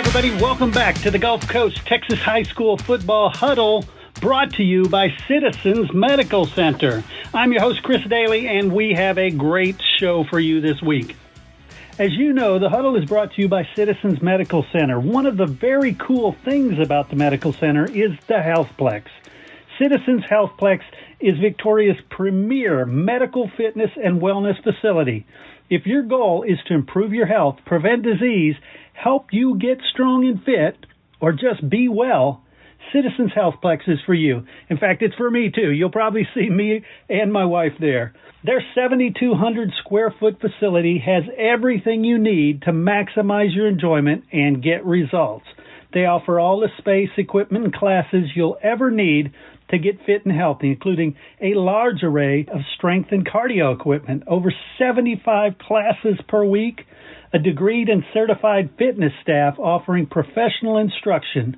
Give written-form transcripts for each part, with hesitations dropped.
everybody. Welcome back to the Gulf Coast Texas High School Football Huddle, brought to you by Citizens Medical Center. I'm your host, Chris Daly, and we have a great show for you this week. As you know, the Huddle is brought to you by Citizens Medical Center. One of the very cool things about the Medical Center is the Healthplex. Citizens Healthplex is Victoria's premier medical fitness and wellness facility. If your goal is to improve your health, prevent disease, help you get strong and fit, or just be well, Citizens Healthplex is for you. In fact, it's for me too. You'll probably see me and my wife there. Their 7,200 square foot facility has everything you need to maximize your enjoyment and get results. They offer all the space, equipment, and classes you'll ever need to get fit and healthy, including a large array of strength and cardio equipment, over 75 classes per week, a degreed and certified fitness staff offering professional instruction.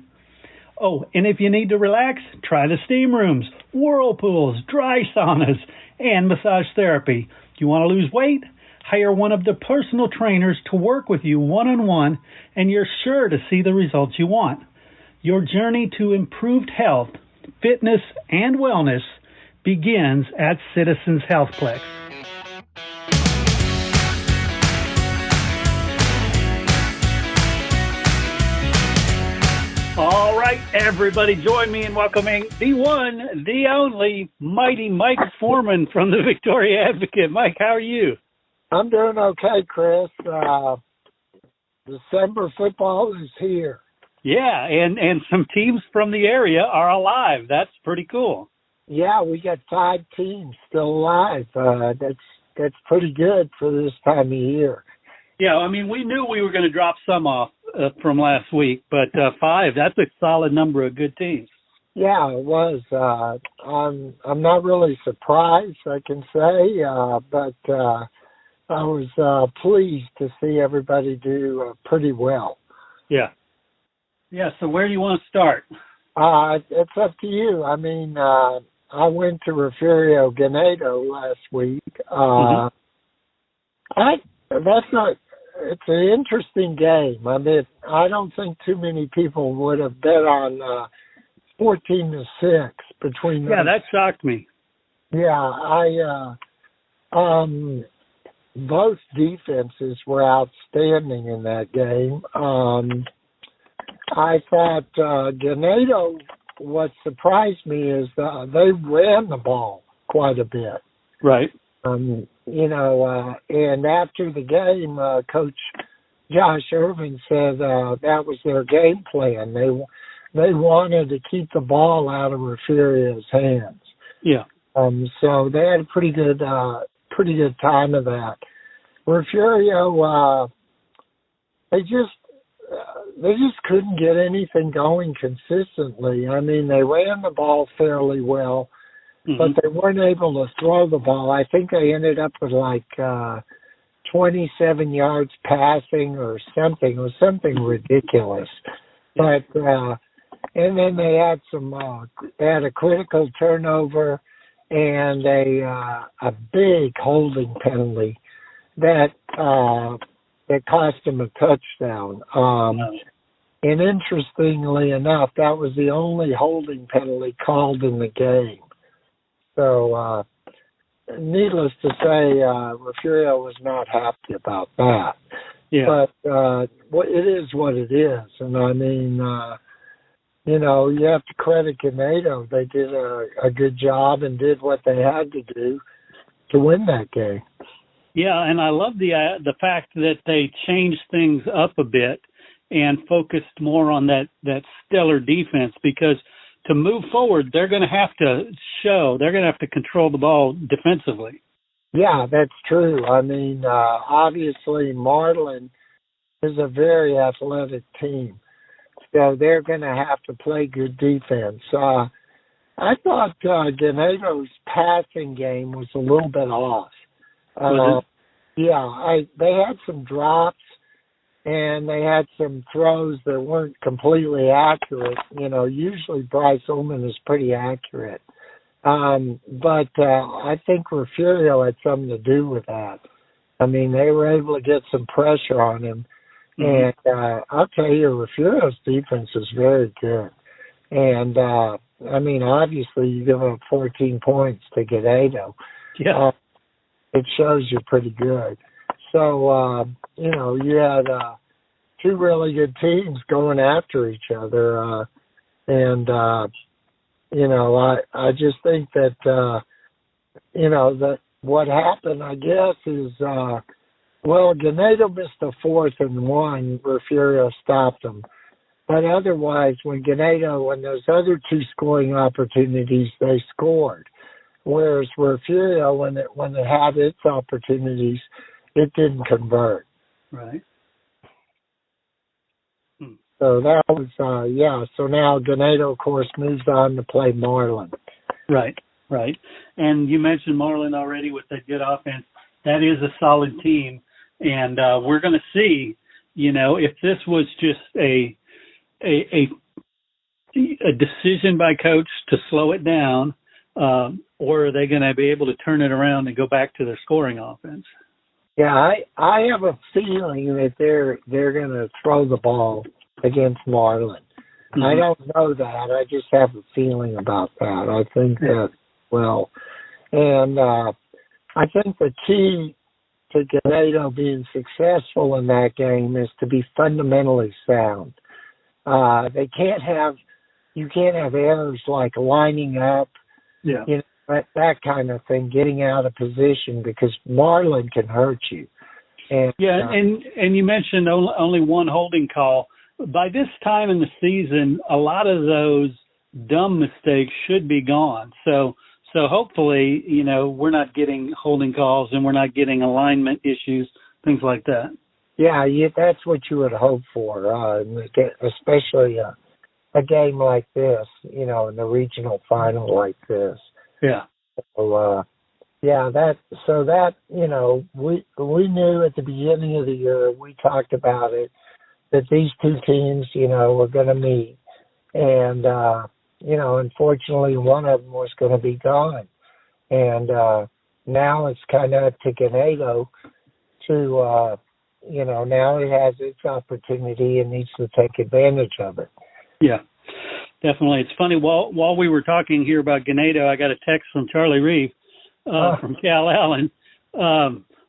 Oh, and if you need to relax, try the steam rooms, whirlpools, dry saunas, and massage therapy. You want to lose weight? Hire one of the personal trainers to work with you one-on-one, and you're sure to see the results you want. Your journey to improved health, fitness, and wellness begins at Citizens Healthplex. All right, everybody, join me in welcoming the one, the only, mighty Mike Foreman from the Victoria Advocate. Mike, how are you? I'm doing okay, Chris. December football is here. Yeah, and some teams from the area are alive. That's pretty cool. Yeah, we got 5 teams still alive. That's pretty good for this time of year. Yeah, I mean, we knew we were going to drop some off from last week, but 5, that's a solid number of good teams. Yeah, it was. I'm not really surprised, I can say, but I was pleased to see everybody do pretty well. Yeah. Yeah, so where do you want to start? It's up to you. I mean, I went to Refugio Ganado last week. It's an interesting game. I mean, I don't think too many people would have bet on 14-6 between them. Yeah, that shocked me. Yeah, both defenses were outstanding in that game. I thought Ganado, what surprised me is they ran the ball quite a bit. Right. And after the game, Coach Josh Irvin said that was their game plan. They wanted to keep the ball out of Refugio's hands. Yeah. So they had a pretty good time of that. Refugio, they just couldn't get anything going consistently. I mean, they ran the ball fairly well, but they weren't able to throw the ball. I think they ended up with like 27 yards passing or something. It was something ridiculous. But and then they had a critical turnover and a big holding penalty that cost them a touchdown. And interestingly enough, that was the only holding penalty called in the game. So, needless to say, Refugio was not happy about that. Yeah. But it is what it is. And I mean, you have to credit Ganado. They did a good job and did what they had to do to win that game. Yeah, and I love the fact that they changed things up a bit and focused more on that stellar defense, because to move forward, they're going to have to control the ball defensively. Yeah, that's true. I mean, obviously Marlin is a very athletic team, so they're going to have to play good defense. I thought Ganado's passing game was a little bit off. They had some drops and they had some throws that weren't completely accurate. Usually Bryce Ullman is pretty accurate. But I think Refugio had something to do with that. I mean, they were able to get some pressure on him, And I'll tell you, Refugio's defense is very good. And, I mean, obviously you give up 14 points to Ganado. Yeah. It shows you're pretty good. So, you know, you had two really good teams going after each other. And, you know, I just think that, you know, that what happened, I guess, is, well, Ganado missed a 4th and 1 where Furio stopped them. But otherwise, when those other two scoring opportunities, they scored. Whereas Furio, when it had its opportunities, it didn't convert. Right. So that was, so now Ganado, of course, moves on to play Marlin. Right. And you mentioned Marlin already with that good offense. That is a solid team. And we're going to see, you know, if this was just a decision by coach to slow it down, or are they going to be able to turn it around and go back to their scoring offense? Yeah, I have a feeling that they're going to throw the ball against Marlin. Mm-hmm. I don't know that. I just have a feeling about that. I think that, well, and I think the key to Ganado being successful in that game is to be fundamentally sound. You can't have errors like lining up, you know, that kind of thing, getting out of position, because Marlin can hurt you. And, and you mentioned only one holding call. By this time in the season, a lot of those dumb mistakes should be gone. So hopefully, you know, we're not getting holding calls and we're not getting alignment issues, things like that. Yeah, that's what you would hope for, especially a game like this, you know, in the regional final like this. Yeah. So, that, you know, we knew at the beginning of the year, we talked about it, that these two teams, you know, were going to meet. And, you know, unfortunately, one of them was going to be gone. And now it's kind of up to Ganado to, you know, now it has its opportunity and needs to take advantage of it. Yeah, definitely. It's funny, while we were talking here about Ganado, I got a text from Charlie Reeve from Cal Allen.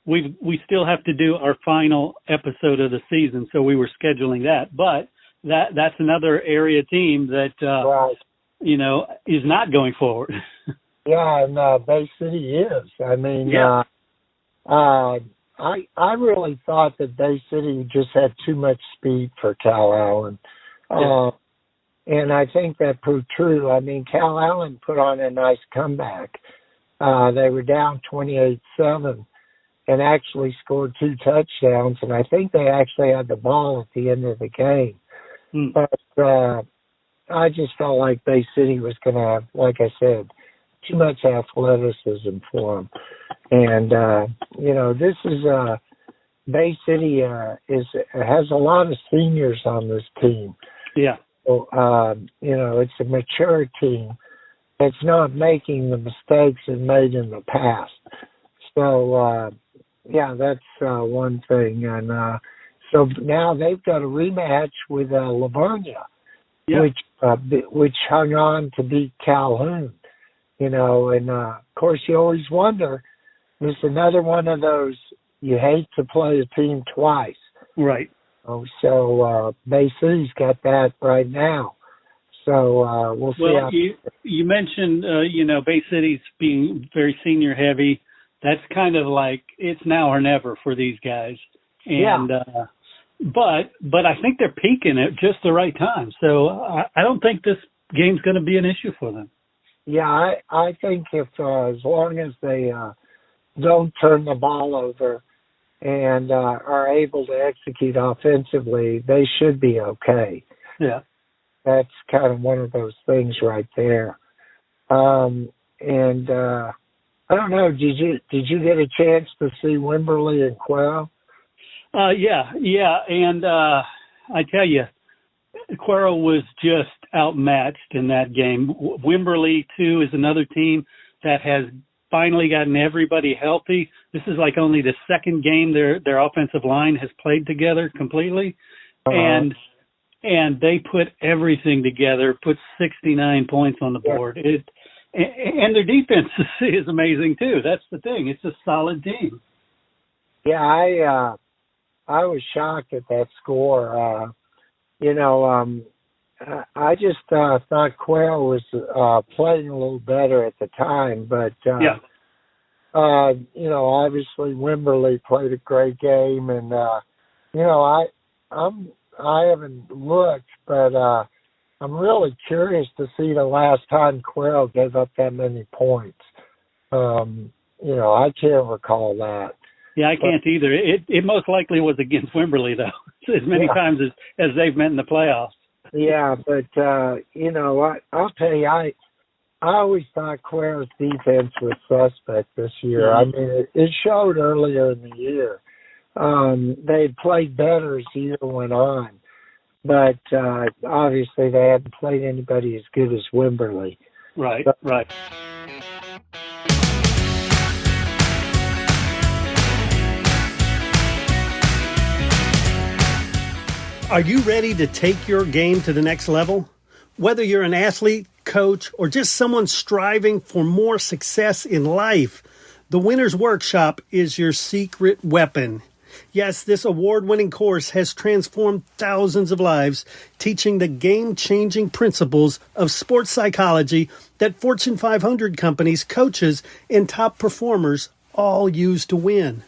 We still have to do our final episode of the season, so we were scheduling that. But that's another area team that, right. you know, is not going forward. Yeah, and Bay City is. I mean, I really thought that Bay City just had too much speed for Cal Allen. And I think that proved true. I mean, Cal Allen put on a nice comeback. They were down 28-7 and actually scored 2 touchdowns. And I think they actually had the ball at the end of the game. But I just felt like Bay City was going to have, like I said, too much athleticism for them. And, you know, this is Bay City has a lot of seniors on this team. Yeah. So, you know, it's a mature team that's not making the mistakes it made in the past. So, that's one thing. And so now they've got a rematch with Livonia, which hung on to beat Calhoun. You know, and of course you always wonder, there's another one of those, you hate to play a team twice. Right. So Bay City's got that right now. So we'll see. Well, you mentioned, you know, Bay City's being very senior heavy. That's kind of like it's now or never for these guys. And but I think they're peaking at just the right time. So I don't think this game's going to be an issue for them. Yeah, I think if as long as they don't turn the ball over and are able to execute offensively, they should be okay. Yeah. That's kind of one of those things right there. And I don't know, did you get a chance to see Wimberley and Cuero? Yeah. And I tell you, Cuero was just outmatched in that game. Wimberley, too, is another team that has finally gotten everybody healthy. This is like only the second game their offensive line has played together completely. And they put everything together, put 69 points on the board. And their defense is amazing too. That's the thing. It's a solid team. Yeah, I was shocked at that score. I just thought Quayle was playing a little better at the time, but obviously Wimberley played a great game, and I haven't looked, but I'm really curious to see the last time Quayle gave up that many points. I can't recall that. Yeah, I can't either. It most likely was against Wimberley, though, as many times as they've met in the playoffs. Yeah, but, I'll tell you, I always thought Quayle's defense was suspect this year. I mean, it showed earlier in the year. They had played better as the year went on, but obviously they hadn't played anybody as good as Wimberley. Right, so, right. Are you ready to take your game to the next level? Whether you're an athlete, coach, or just someone striving for more success in life, the Winner's Workshop is your secret weapon. Yes, this award-winning course has transformed thousands of lives, teaching the game-changing principles of sports psychology that Fortune 500 companies, coaches, and top performers all use to win.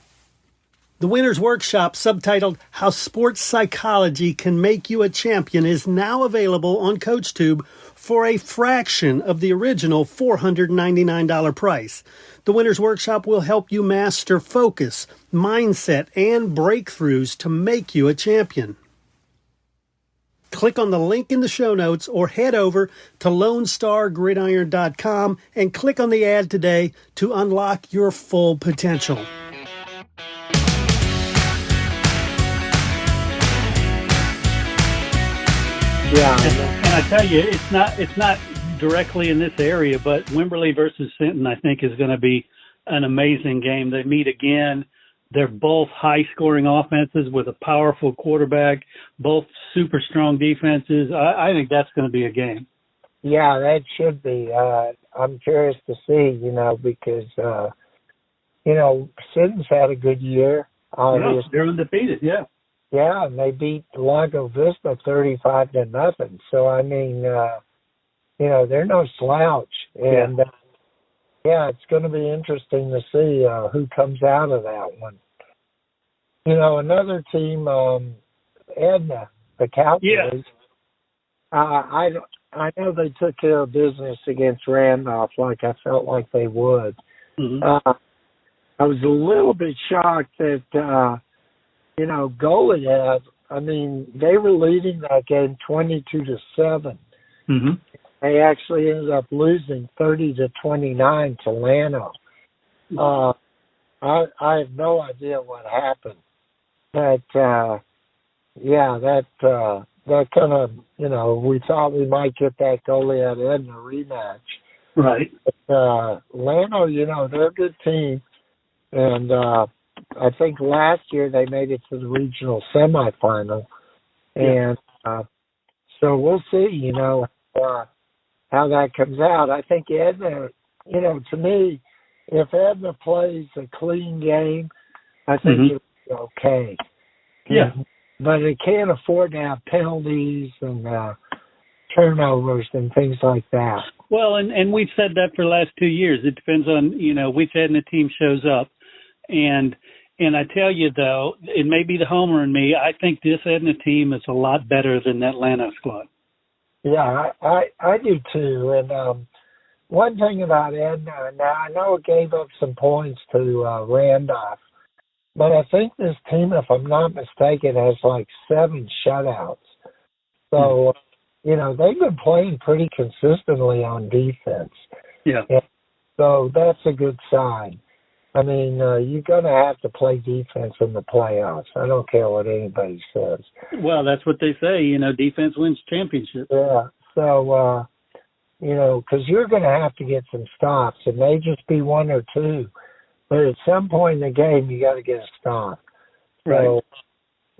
The Winner's Workshop, subtitled How Sports Psychology Can Make You a Champion, is now available on CoachTube for a fraction of the original $499 price. The Winner's Workshop will help you master focus, mindset, and breakthroughs to make you a champion. Click on the link in the show notes or head over to LoneStarGridiron.com and click on the ad today to unlock your full potential. Yeah, and I tell you, it's not directly in this area, but Wimberley versus Sinton, I think, is going to be an amazing game. They meet again. They're both high-scoring offenses with a powerful quarterback, both super strong defenses. I think that's going to be a game. Yeah, that should be. I'm curious to see, because, Sinton's had a good year. Yeah, they're undefeated, yeah. Yeah, and they beat Lago Vista 35-0. So, I mean, they're no slouch. And, it's going to be interesting to see who comes out of that one. Another team, Edna, the Cowboys. Yeah. I know they took care of business against Randolph like I felt like they would. Mm-hmm. I was a little bit shocked that, Goliad, they were leading that game 22-7. Mm-hmm. They actually ended up losing 30-29 to Llano. I have no idea what happened. But, that kind of, we thought we might get that Goliad Edna rematch. Right. But, Llano, they're a good team. And I think last year they made it to the regional semifinal. And so we'll see, how that comes out. I think Edna, to me, if Edna plays a clean game, I think it'll be okay. Yeah. But it can't afford to have penalties and turnovers and things like that. Well, and we've said that for the last 2 years. It depends on, which Edna team shows up. And I tell you, though, it may be the homer in me, I think this Edna team is a lot better than that Llano squad. Yeah, I do too. And one thing about Edna, now I know it gave up some points to Randolph, but I think this team, if I'm not mistaken, has like 7 shutouts. So, they've been playing pretty consistently on defense. Yeah. And so that's a good sign. You're going to have to play defense in the playoffs. I don't care what anybody says. Well, that's what they say. Defense wins championships. Yeah. So, because you're going to have to get some stops. It may just be one or two, but at some point in the game, you got to get a stop. Right. So,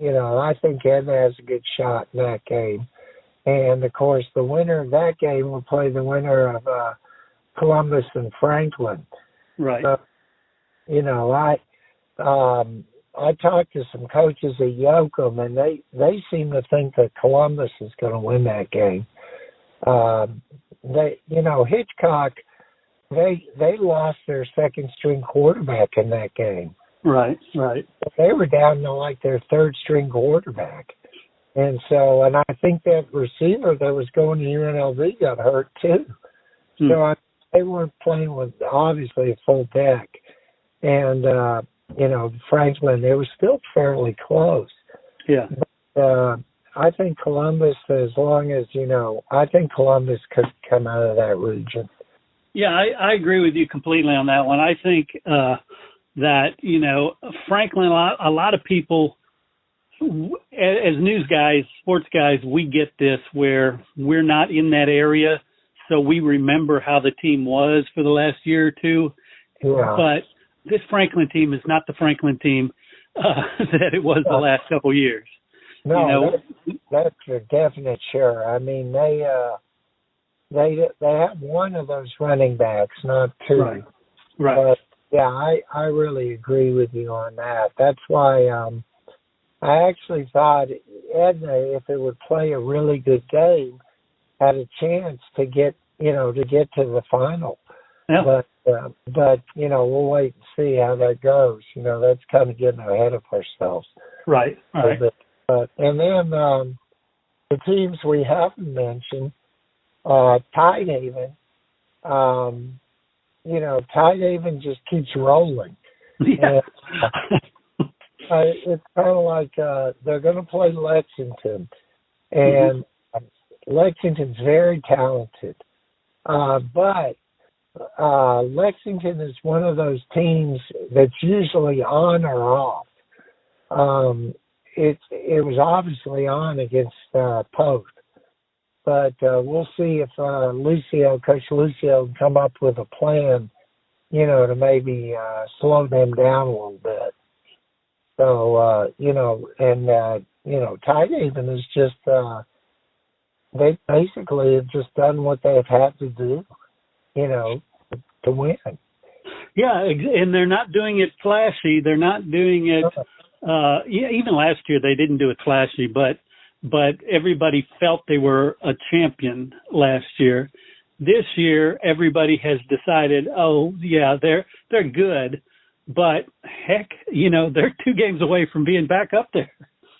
I think Edna has a good shot in that game. And, of course, the winner of that game will play the winner of Columbus and Franklin. Right. So, I talked to some coaches at Yoakum, and they seem to think that Columbus is going to win that game. Hitchcock, they lost their second string quarterback in that game. Right. They were down to like their third string quarterback. And I think that receiver that was going to UNLV got hurt too. So they weren't playing with obviously a full deck. And, Franklin, it was still fairly close. Yeah. But, I think Columbus, as long as, I think Columbus could come out of that region. Yeah, I agree with you completely on that one. I think that, Franklin, a lot of people, as news guys, sports guys, we get this where we're not in that area, so we remember how the team was for the last year or two. Yeah. But this Franklin team is not the Franklin team that it was the last couple of years. No, that's for definite sure. I mean, they have one of those running backs, not two. Right. But, yeah, I really agree with you on that. That's why I actually thought Edna, if it would play a really good game, had a chance to get to the final. Yeah. But we'll wait and see how that goes. That's kind of getting ahead of ourselves. Right. And then the teams we haven't mentioned, Tidehaven. Tidehaven just keeps rolling. Yeah. It's kind of like they're going to play Lexington, and Lexington's very talented. But Lexington is one of those teams that's usually on or off. It was obviously on against Post, but we'll see if Coach Lucio can come up with a plan, to maybe slow them down a little bit. So, Tidehaven is just, they basically have just done what they've had to do, to win. Yeah, and they're not doing it flashy. They're not doing it, even last year they didn't do it flashy, but everybody felt they were a champion last year. This year, everybody has decided, oh, yeah, they're good. But heck, they're 2 games away from being back up there.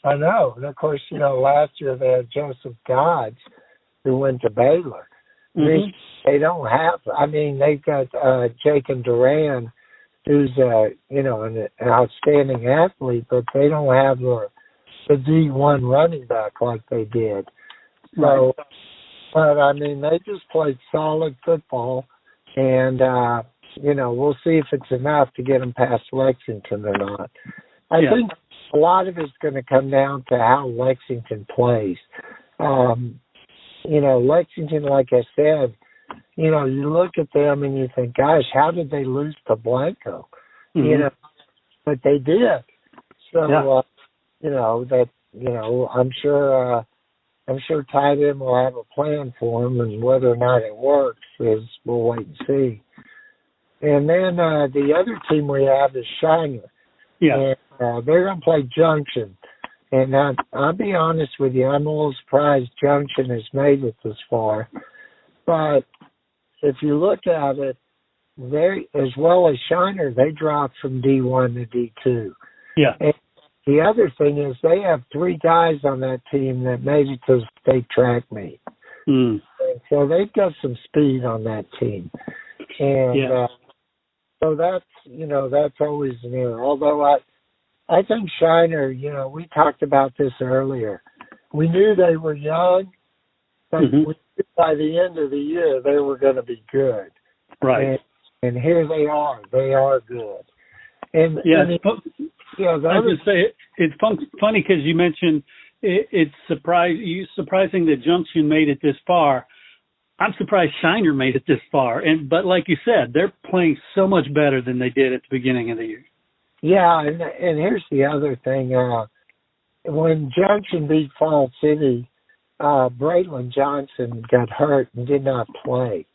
I know. And of course, last year they had Joseph Dodds who went to Baylor. Mm-hmm. They don't have, they've got Jacob Duran, who's, an outstanding athlete, but they don't have the D1 running back like they did. So, but they just played solid football, and, we'll see if it's enough to get them past Lexington or not. I think a lot of it's going to come down to how Lexington plays. Lexington, like I said, you look at them and you think, gosh, how did they lose to Blanco? Mm-hmm. But they did. So, I'm sure Tidehaven will have a plan for them, and whether or not it works we'll wait and see. And then the other team we have is Shiner. Yeah. And they're going to play Junction. And I'll be honest with you, I'm a little surprised Junction has made it this far. But if you look at it, they, as well as Shiner, they dropped from D1 to D2. Yeah. And the other thing is they have 3 guys on that team that made it to the state track meet. Mm. And so they've got some speed on that team. And so that's always an error. Although I think Shiner, we talked about this earlier. We knew they were young, but we knew by the end of the year they were going to be good. Right. And here they are. They are good. And I would say it's funny because you mentioned it's surprising that Junction made it this far. I'm surprised Shiner made it this far. But like you said, they're playing so much better than they did at the beginning of the year. Yeah, and here's the other thing. When Junction beat Fall City, Braylon Johnson got hurt and did not play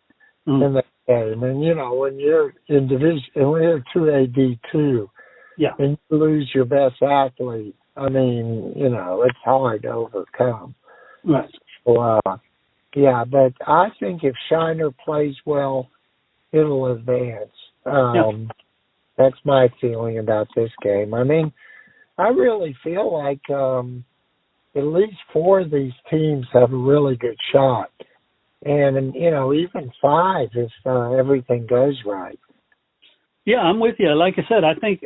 in the game. And, when you're in division, and we're 2AD2, yeah, and you lose your best athlete, I mean, it's hard to overcome. Right. So, yeah, but I think if Shiner plays well, it'll advance. That's my feeling about this game. I mean, I really feel like at least 4 of these teams have a really good shot. And even 5 if everything goes right. Yeah, I'm with you. Like I said, I think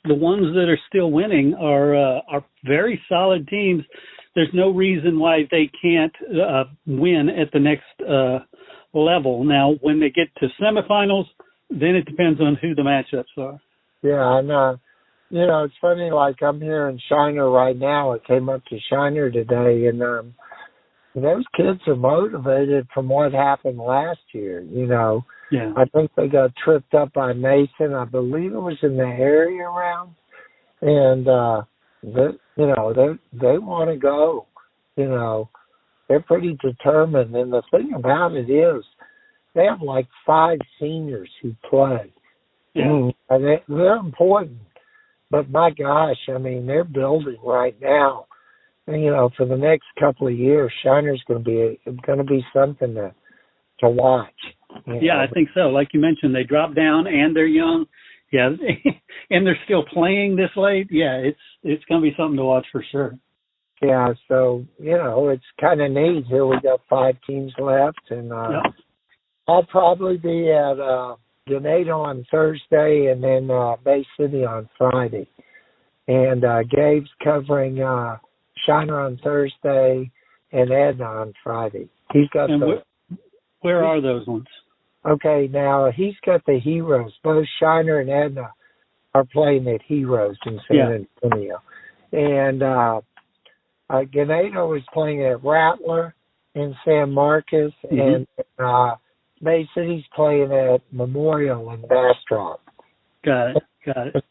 the ones that are still winning are very solid teams. There's no reason why they can't win at the next level. Now, when they get to semifinals, then it depends on who the matchups are. Yeah, and it's funny. Like I'm here in Shiner right now. I came up to Shiner today, and those kids are motivated from what happened last year. Yeah. I think they got tripped up by Mason. I believe it was in the area round, and they want to go. They're pretty determined. And the thing about it is, they have like 5 seniors who play. Yeah. And they're important. But my gosh, I mean, they're building right now. And, for the next couple of years, Shiner's going to be something to watch. Yeah, I think so. Like you mentioned, they drop down and they're young. Yeah, and they're still playing this late. Yeah, it's going to be something to watch for sure. Yeah, so, it's kind of neat. Here we got 5 teams left, and I'll probably be at Ganado on Thursday and then Bay City on Friday. And Gabe's covering Shiner on Thursday and Edna on Friday. He's got where are those ones? Okay, now he's got the Heroes. Both Shiner and Edna are playing at Heroes in San Antonio. And Ganado is playing at Rattler in San Marcos, and Bay City's playing at Memorial in Bastrop. Got it.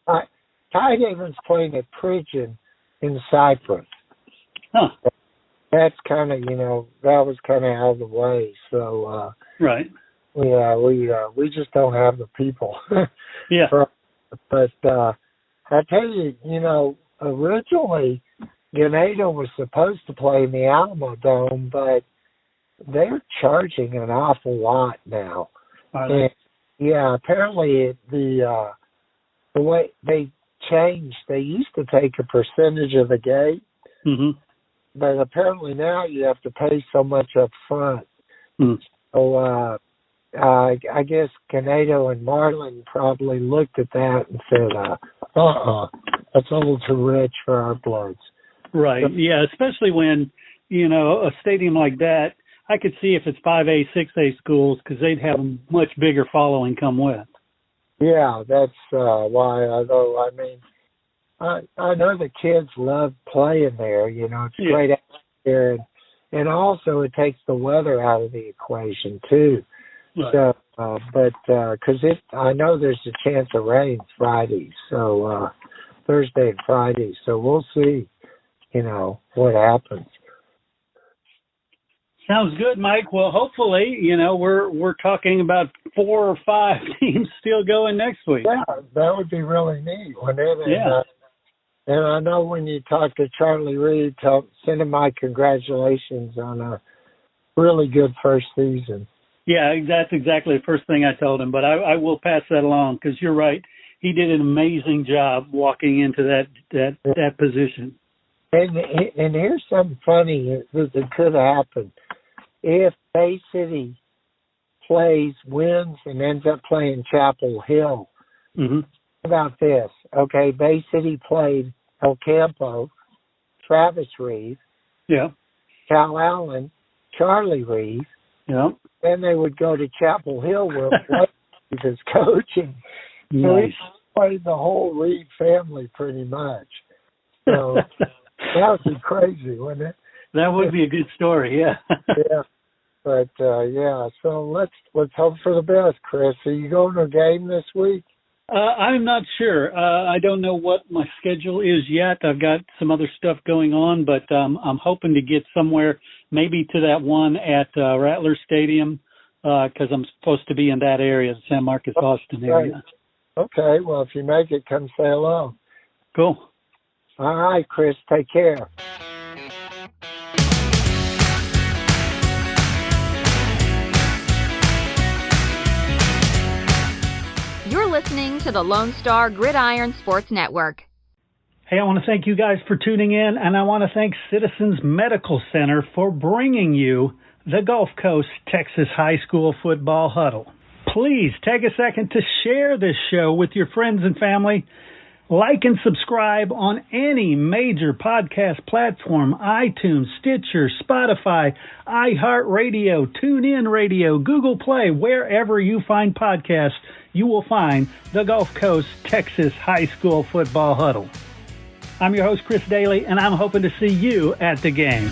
Tidehaven's playing at Pridgeon in Cyprus. Huh. That's kind of, that was kind of out of the way. So, right. We just don't have the people. Yeah. But I tell you, originally Ganado was supposed to play in the Alamo Dome, but they're charging an awful lot now. And, apparently the way they changed, they used to take a percentage of the gate, but apparently now you have to pay so much up front. So I guess Ganado and Marlin probably looked at that and said, that's a little too rich for our bloods. Right, yeah, especially when, a stadium like that, I could see if it's 5A, 6A schools, because they'd have a much bigger following come with. Yeah, that's why, although, I mean, I know the kids love playing there, it's great atmosphere, and also it takes the weather out of the equation, too. Right. So, because I know there's a chance of rain Friday, so Thursday and Friday, so we'll see, what happens. Sounds good, Mike. Well, hopefully, we're talking about 4 or 5 teams still going next week. Yeah, that would be really neat, wouldn't it? Yeah. And I know when you talk to Charlie Reed, send him my congratulations on a really good first season. Yeah, that's exactly the first thing I told him, but I will pass that along because you're right. He did an amazing job walking into that position. And here's something funny that could happen. If Bay City wins, and ends up playing Chapel Hill, how about this? Okay, Bay City played El Campo, Travis Reeve, Cal Allen, Charlie Reeve. Yeah. Then they would go to Chapel Hill where Reeve is coaching. Nice. So he played the whole Reeve family pretty much. So that would be crazy, wouldn't it? That would be a good story, yeah. Yeah. But yeah, so let's hope for the best, Chris. Are you going to a game this week? I'm not sure. I don't know what my schedule is yet. I've got some other stuff going on, but I'm hoping to get somewhere, maybe to that one at Rattler Stadium, because I'm supposed to be in that area, the San Marcos, Austin area. Okay, well, if you make it, come say hello. Cool. All right, Chris, take care. You're listening to the Lone Star Gridiron Sports Network. Hey, I want to thank you guys for tuning in, and I want to thank Citizens Medical Center for bringing you the Gulf Coast Texas High School Football Huddle. Please take a second to share this show with your friends and family. Like and subscribe on any major podcast platform, iTunes, Stitcher, Spotify, iHeartRadio, TuneIn Radio, Google Play. Wherever you find podcasts, you will find the Gulf Coast Texas High School Football Huddle. I'm your host, Chris Daly, and I'm hoping to see you at the game.